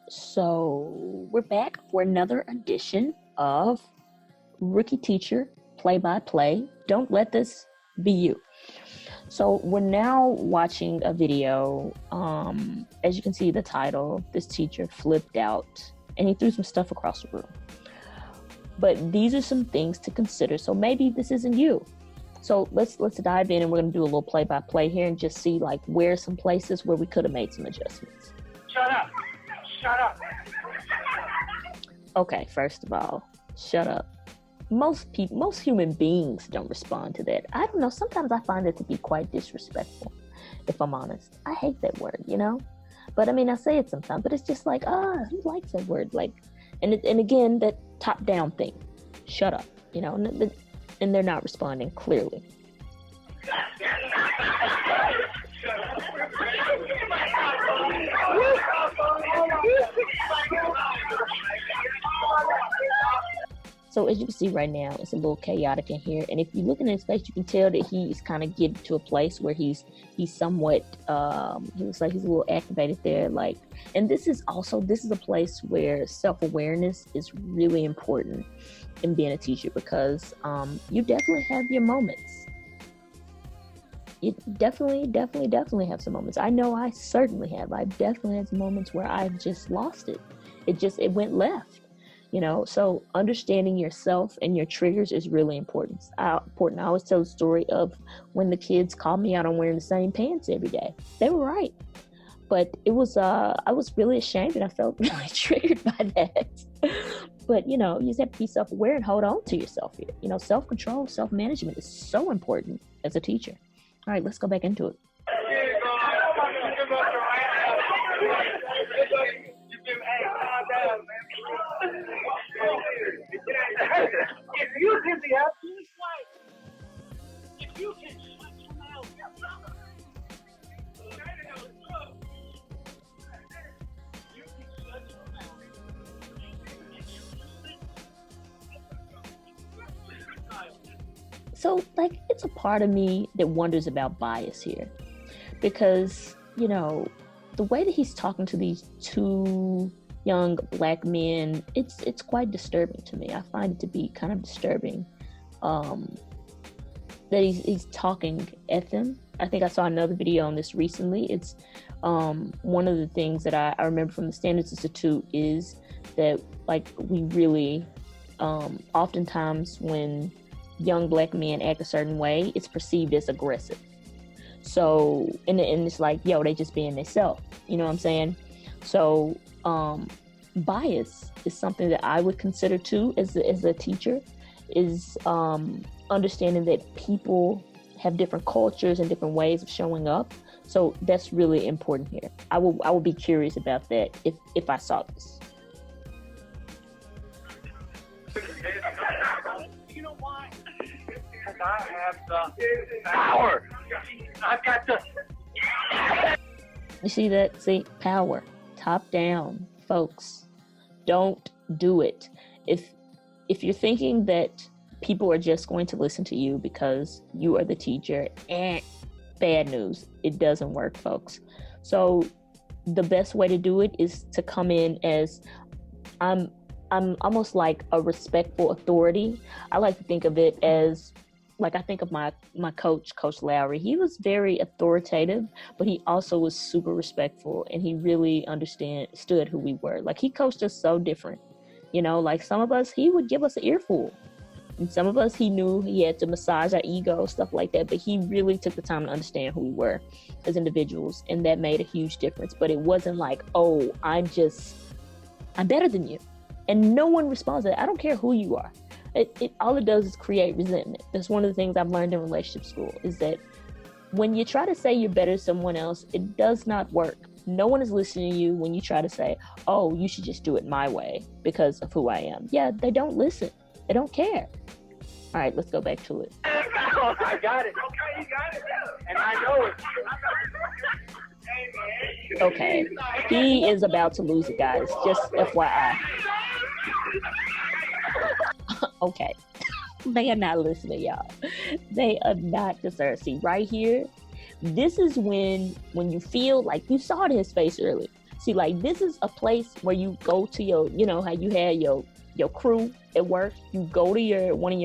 So we're back for another edition of Rookie Teacher Play by Play. Don't let this be you. So we're now watching a video. As you can see the title, this teacher flipped out and he threw some stuff across the room. But these are some things to consider. So maybe this isn't you. So let's dive in and we're going to do a little play by play here and just see like where some places where we could have made some adjustments. Shut up. Shut up. Okay, first of all, shut up. Most human beings don't respond to that. I don't know. Sometimes I find it to be quite disrespectful, if I'm honest. I hate that word, But I mean, I say it sometimes, but it's just like, who likes that word? Like, and again, that top-down thing. Shut up, and they're not responding clearly. So as you can see right now, it's a little chaotic in here. And if you look in his face, you can tell that he's kind of getting to a place where he's somewhat, he looks like he's a little activated there. And this is a place where self-awareness is really important in being a teacher because you definitely have your moments. You definitely have some moments. I know I certainly have. I've definitely had some moments where I've just lost it. It went left. So understanding yourself and your triggers is really important. I always tell the story of when the kids called me out on wearing the same pants every day. They were right. But it was, I was really ashamed and I felt really triggered by that. But, you just have to be self-aware and hold on to yourself here. Self-control, self-management is so important as a teacher. All right, let's go back into it. If you can be up this way, if you can shut your mouth, So, it's a part of me that wonders about bias here because, the way that he's talking to these two young black men, it's quite disturbing to me. I find it to be kind of disturbing that he's talking at them. I think I saw another video on this recently. It's one of the things that I remember from the Standards Institute is that we really oftentimes when young black men act a certain way, it's perceived as aggressive. So and it's like, yo, they just being themselves. You know what I'm saying? So bias is something that I would consider too as a teacher, is understanding that people have different cultures and different ways of showing up. So that's really important here. I will be curious about that if I saw this. You know why? Because I have the power. I've got the... You see that? See? Power. Top down. Folks, don't do it. If you're thinking that people are just going to listen to you because you are the teacher, bad news. It doesn't work, folks. So the best way to do it is to come in as I'm almost like a respectful authority. I like to think of it as I think of my coach, Coach Lowry. He was very authoritative, but he also was super respectful, and he really understood who we were. He coached us so different. Some of us, he would give us an earful. And some of us, he knew he had to massage our ego, stuff like that. But he really took the time to understand who we were as individuals, and that made a huge difference. But it wasn't like, oh, I'm better than you. And no one responds to that. I don't care who you are. All it does is create resentment. That's one of the things I've learned in relationship school, is that when you try to say you're better than someone else, it does not work. No one is listening to you when you try to say, oh, you should just do it my way because of who I am. Yeah, they don't listen. They don't care. All right, let's go back to it. I got it. Okay, you got it. And I know it. Okay, he is about to lose it, guys. Just FYI. Okay. They are not listening, y'all. They are not concerned. See, right here, this is when you feel like, you saw it in his face earlier. See, like, this is a place where you go to your, you know, how you had your crew at work. You go to your one of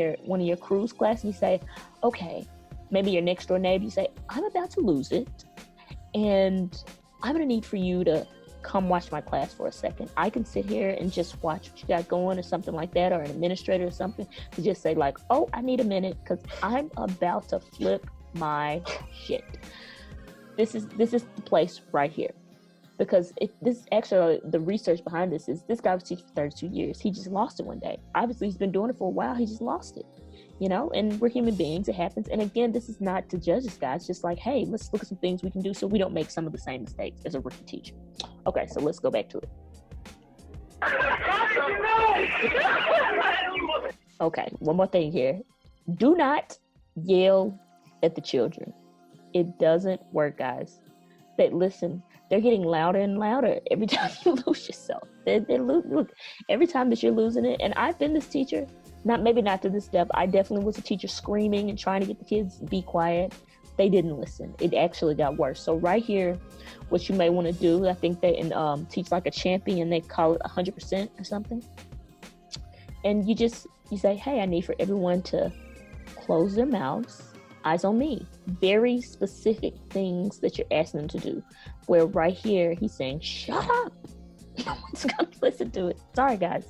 your crew's class and you say, okay, maybe your next door neighbor, you say, I'm about to lose it, and I'm gonna need for you to come watch my class for a second. I can sit here and just watch what you got going or something like that, or an administrator or something, to just say like, oh, I need a minute because I'm about to flip my shit. This is the place right here. Because this actually, the research behind this is, this guy was teaching for 32 years. He just lost it one day. Obviously, he's been doing it for a while. He just lost it, you know, and we're human beings. It happens. And again, this is not to judge this guy. It's just like, hey, let's look at some things we can do so we don't make some of the same mistakes as a rookie teacher. Okay, so let's go back to it. Okay, one more thing here. Do not yell at the children. It doesn't work, guys. They're getting louder and louder every time you lose yourself. Look, every time that you're losing it, and I've been this teacher, maybe not to this depth. I definitely was a teacher screaming and trying to get the kids to be quiet. They didn't listen. It actually got worse. So right here, what you may want to do, I think they Teach Like a Champion, they call it 100% or something. And you say, hey, I need for everyone to close their mouths, eyes on me. Very specific things that you're asking them to do. Where right here, he's saying, shut up. No one's going to listen to it. Sorry, guys.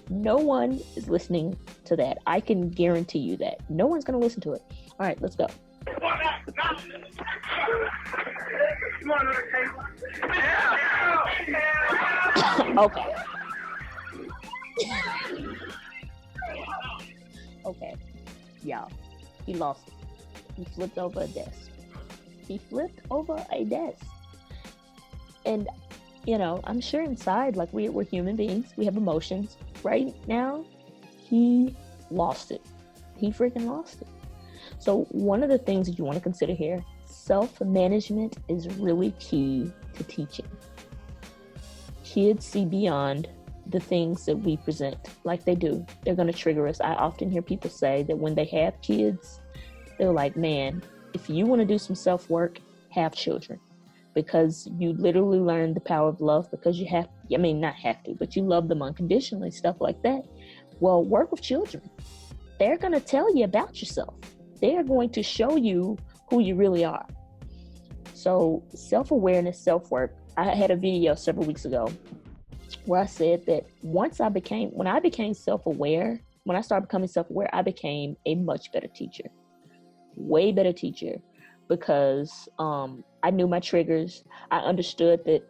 No one is listening to that. I can guarantee you that. No one's going to listen to it. All right, let's go. Okay. Okay. Y'all, he lost it. He flipped over a desk. And, you know, I'm sure inside, like, we're human beings. We have emotions. Right now, he lost it. He freaking lost it. So one of the things that you want to consider here, self-management is really key to teaching. Kids see beyond the things that we present like they do. They're going to trigger us. I often hear people say that when they have kids, they're like, man, if you want to do some self-work, have children. Because you literally learn the power of love because you have, I mean, not have to, but you love them unconditionally, stuff like that. Well, work with children. They're going to tell you about yourself. They're going to show you who you really are. So self-awareness, self-work. I had a video several weeks ago where I said that when I became self-aware, when I started becoming self-aware, I became a much better teacher. Way better teacher. Because I knew my triggers. I understood that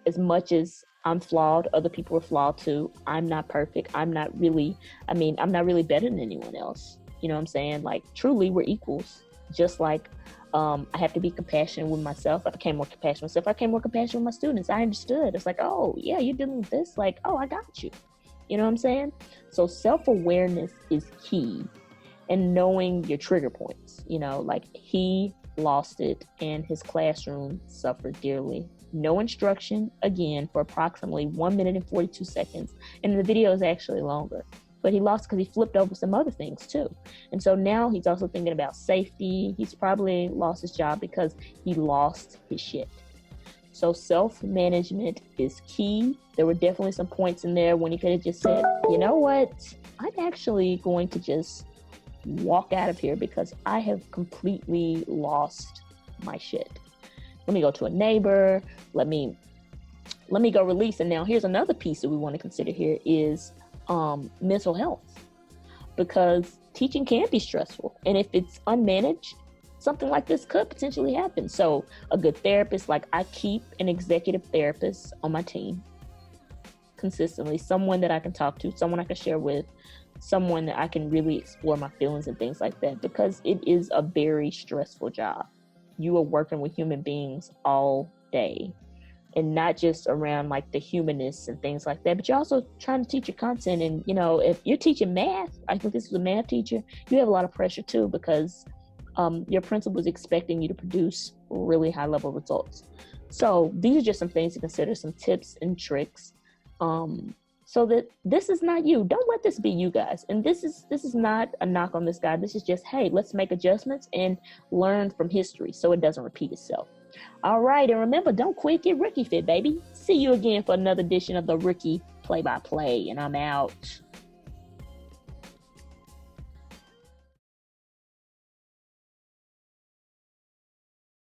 as much as I'm flawed, other people are flawed too. I'm not perfect. I'm not really better than anyone else. You know what I'm saying? Like, truly, we're equals. Just like I have to be compassionate with myself. I became more compassionate with myself. I became more compassionate with my students. I understood. It's like, oh, yeah, you're dealing with this. Like, oh, I got you. You know what I'm saying? So self-awareness is key. And knowing your trigger points. You know, like, he lost it and his classroom suffered dearly. No instruction, again, for approximately 1 minute and 42 seconds. And the video is actually longer. But he lost because he flipped over some other things too. And so now he's also thinking about safety. He's probably lost his job because he lost his shit. So self-management is key. There were definitely some points in there when he could have just said, you know what? I'm actually going to just walk out of here because I have completely lost my shit. Let me go to a neighbor. Let me go release. And now here's another piece that we want to consider here is mental health, because teaching can be stressful, and if it's unmanaged, something like this could potentially happen. So a good therapist, like, I keep an executive therapist on my team consistently, someone that I can talk to, someone I can share with, someone that I can really explore my feelings and things like that, because it is a very stressful job. You are working with human beings all day, and not just around like the humanness and things like that, but you're also trying to teach your content. And, you know, if you're teaching math, I think this is a math teacher, you have a lot of pressure too, because your principal is expecting you to produce really high level results. So these are just some things to consider, some tips and tricks. So that this is not you. Don't let this be you, guys. And this is not a knock on this guy. This is just, hey, let's make adjustments and learn from history so it doesn't repeat itself. All right, and remember, don't quit, get Rookie Fit, baby. See you again for another edition of the Rookie Play by Play, and I'm out.